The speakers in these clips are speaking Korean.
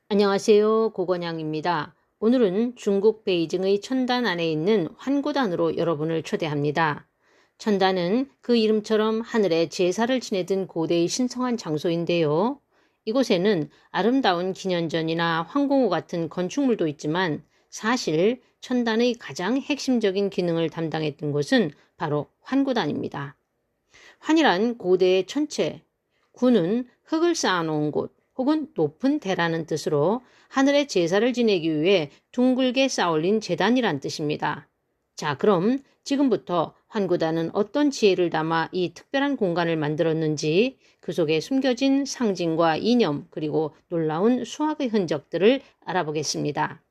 안녕하세요. 고건양입니다. 오늘은 중국 베이징의 천단 안에 있는 환구단으로 여러분을 초대합니다. 천단은 그 이름처럼 하늘에 제사를 지내던 고대의 신성한 장소인데요. 이곳에는 아름다운 기년전이나 황공호 같은 건축물도 있지만 사실 천단의 가장 핵심적인 기능을 담당했던 곳은 바로 환구단입니다. 환이란 고대의 천체, 구는 흙을 쌓아놓은 곳 혹은 높은 대라는 뜻으로 하늘에 제사를 지내기 위해 둥글게 쌓아올린 제단이란 뜻입니다. 자, 그럼 지금부터 환구단은 어떤 지혜를 담아 이 특별한 공간을 만들었는지 그 속에 숨겨진 상징과 이념 그리고 놀라운 수학의 흔적들을 알아보겠습니다.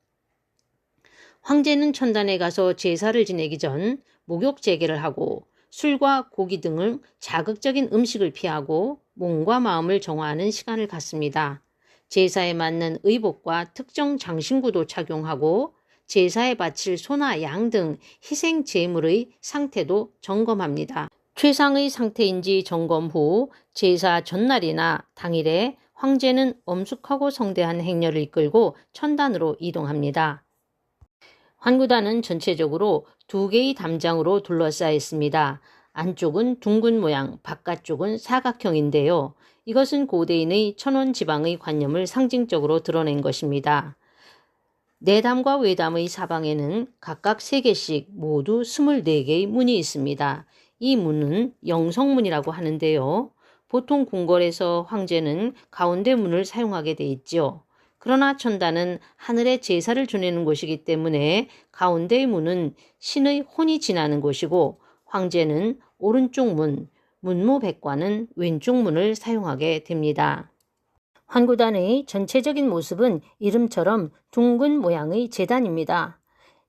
황제는 천단에 가서 제사를 지내기 전 목욕 재개를 하고 술과 고기 등을 자극적인 음식을 피하고 몸과 마음을 정화하는 시간을 갖습니다. 제사에 맞는 의복과 특정 장신구도 착용하고 제사에 바칠 소나 양 등 희생 제물의 상태도 점검합니다. 최상의 상태인지 점검 후 제사 전날이나 당일에 황제는 엄숙하고 성대한 행렬을 이끌고 천단으로 이동합니다. 환구단은 전체적으로 2개의 담장으로 둘러싸여 있습니다. 안쪽은 둥근 모양, 바깥쪽은 사각형인데요. 이것은 고대인의 천원 지방의 관념을 상징적으로 드러낸 것입니다. 내담과 외담의 사방에는 각각 3개씩 모두 24개의 문이 있습니다. 이 문은 영성문이라고 하는데요. 보통 궁궐에서 황제는 가운데 문을 사용하게 돼 있죠. 그러나 천단은 하늘에 제사를 지내는 곳이기 때문에 가운데의 문은 신의 혼이 지나는 곳이고 황제는 오른쪽 문, 문무백관은 왼쪽 문을 사용하게 됩니다. 환구단의 전체적인 모습은 이름처럼 둥근 모양의 제단입니다.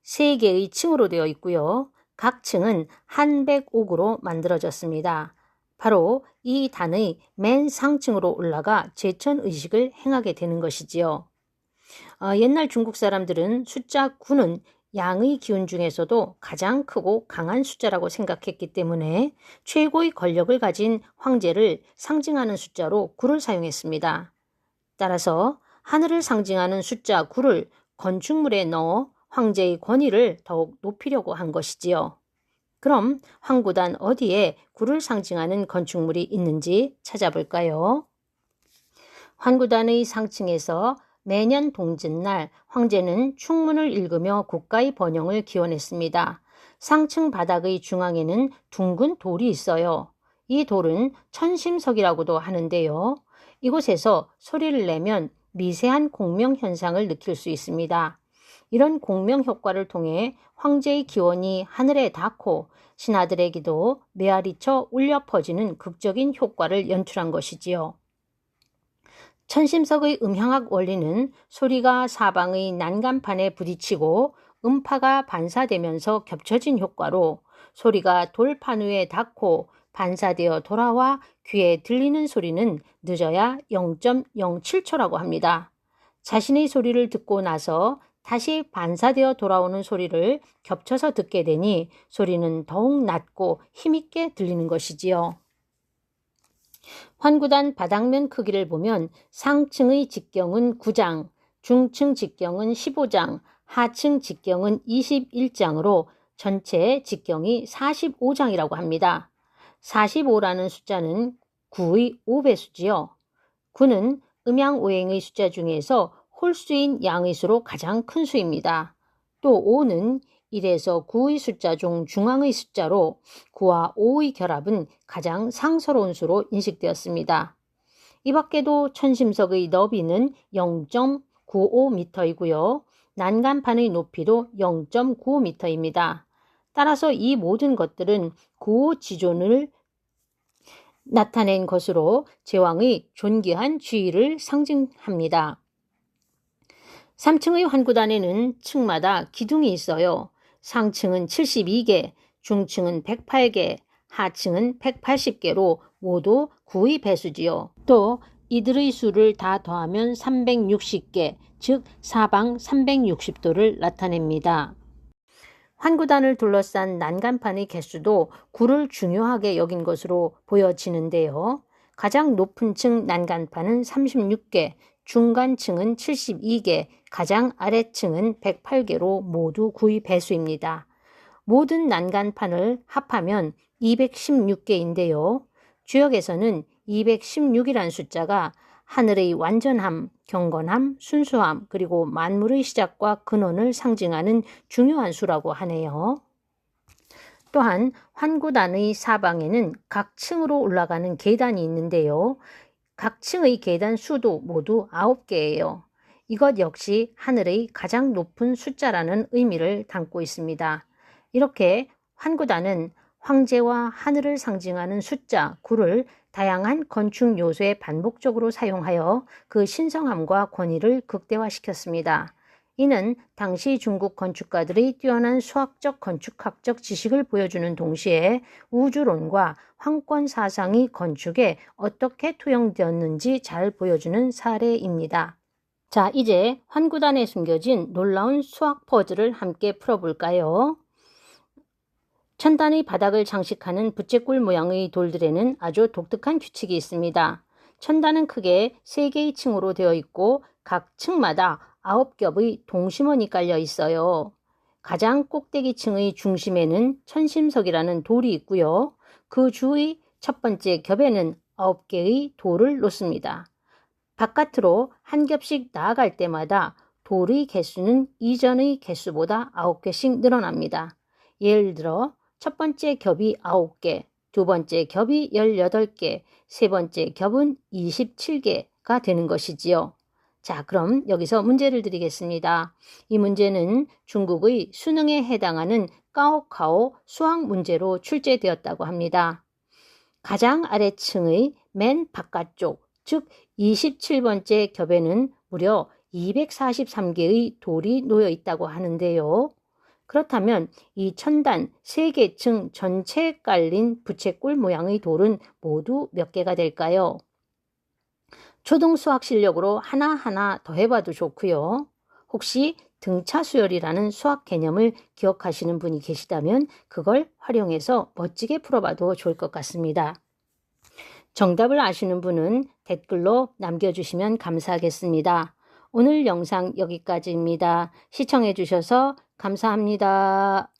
3개의 층으로 되어 있고요. 각 층은 한백옥으로 만들어졌습니다. 바로 이 단의 맨 상층으로 올라가 제천의식을 행하게 되는 것이지요. 옛날 중국 사람들은 숫자 9는 양의 기운 중에서도 가장 크고 강한 숫자라고 생각했기 때문에 최고의 권력을 가진 황제를 상징하는 숫자로 9를 사용했습니다. 따라서 하늘을 상징하는 숫자 9를 건축물에 넣어 황제의 권위를 더욱 높이려고 한 것이지요. 그럼 환구단 어디에 9를 상징하는 건축물이 있는지 찾아볼까요? 환구단의 상층에서 매년 동짓날 황제는 충문을 읽으며 국가의 번영을 기원했습니다. 상층 바닥의 중앙에는 둥근 돌이 있어요. 이 돌은 천심석이라고도 하는데요. 이곳에서 소리를 내면 미세한 공명 현상을 느낄 수 있습니다. 이런 공명 효과를 통해 황제의 기원이 하늘에 닿고 신하들에게도 메아리쳐 울려 퍼지는 극적인 효과를 연출한 것이지요. 천심석의 음향학 원리는 소리가 사방의 난간판에 부딪히고 음파가 반사되면서 겹쳐진 효과로 소리가 돌판 위에 닿고 반사되어 돌아와 귀에 들리는 소리는 늦어야 0.07초라고 합니다. 자신의 소리를 듣고 나서 다시 반사되어 돌아오는 소리를 겹쳐서 듣게 되니 소리는 더욱 낮고 힘있게 들리는 것이지요. 환구단 바닥면 크기를 보면 상층의 직경은 9장, 중층 직경은 15장, 하층 직경은 21장으로 전체 직경이 45장이라고 합니다. 45라는 숫자는 9의 5배수지요. 9는 음양오행의 숫자 중에서 홀수인 양의 수로 가장 큰 수입니다. 또 5는 1에서 9의 숫자 중 중앙의 숫자로 9와 5의 결합은 가장 상서로운 수로 인식되었습니다. 이 밖에도 천심석의 너비는 0.95m이고요. 난간판의 높이도 0.95m입니다. 따라서 이 모든 것들은 고지존을 나타낸 것으로 제왕의 존귀한 지위를 상징합니다. 3층의 환구단에는 층마다 기둥이 있어요. 상층은 72개, 중층은 108개, 하층은 180개로 모두 9의 배수지요. 또 이들의 수를 다 더하면 360개, 즉 사방 360도를 나타냅니다. 환구단을 둘러싼 난간판의 개수도 9를 중요하게 여긴 것으로 보여지는데요. 가장 높은 층 난간판은 36개, 중간층은 72개, 가장 아래층은 108개로 모두 9의 배수입니다. 모든 난간판을 합하면 216개인데요. 주역에서는 216이란 숫자가 하늘의 완전함, 경건함, 순수함, 그리고 만물의 시작과 근원을 상징하는 중요한 수라고 하네요. 또한 환구단의 사방에는 각 층으로 올라가는 계단이 있는데요. 각 층의 계단 수도 모두 9개예요. 이것 역시 하늘의 가장 높은 숫자라는 의미를 담고 있습니다. 이렇게 환구단은 황제와 하늘을 상징하는 숫자 9를 다양한 건축 요소에 반복적으로 사용하여 그 신성함과 권위를 극대화시켰습니다. 이는 당시 중국 건축가들의 뛰어난 수학적 건축학적 지식을 보여주는 동시에 우주론과 황권 사상이 건축에 어떻게 투영되었는지 잘 보여주는 사례입니다. 자, 이제 환구단에 숨겨진 놀라운 수학 퍼즐을 함께 풀어볼까요? 천단의 바닥을 장식하는 부채꼴 모양의 돌들에는 아주 독특한 규칙이 있습니다. 천단은 크게 3개의 층으로 되어 있고 각 층마다 9겹의 동심원이 깔려 있어요. 가장 꼭대기 층의 중심에는 천심석이라는 돌이 있고요. 그 주의 첫 번째 겹에는 9개의 돌을 놓습니다. 바깥으로 한 겹씩 나아갈 때마다 돌의 개수는 이전의 개수보다 9개씩 늘어납니다. 예를 들어 첫 번째 겹이 9개, 두 번째 겹이 18개, 세 번째 겹은 27개가 되는 것이지요. 자, 그럼 여기서 문제를 드리겠습니다. 이 문제는 중국의 수능에 해당하는 가오카오 수학 문제로 출제되었다고 합니다. 가장 아래층의 맨 바깥쪽, 즉 27번째 겹에는 무려 243개의 돌이 놓여 있다고 하는데요. 그렇다면 이 천단 3개 층 전체에 깔린 부채꼴 모양의 돌은 모두 몇 개가 될까요? 초등 수학 실력으로 하나하나 더해봐도 좋고요. 혹시 등차수열이라는 수학 개념을 기억하시는 분이 계시다면 그걸 활용해서 멋지게 풀어봐도 좋을 것 같습니다. 정답을 아시는 분은 댓글로 남겨주시면 감사하겠습니다. 오늘 영상 여기까지입니다. 시청해 주셔서 감사합니다.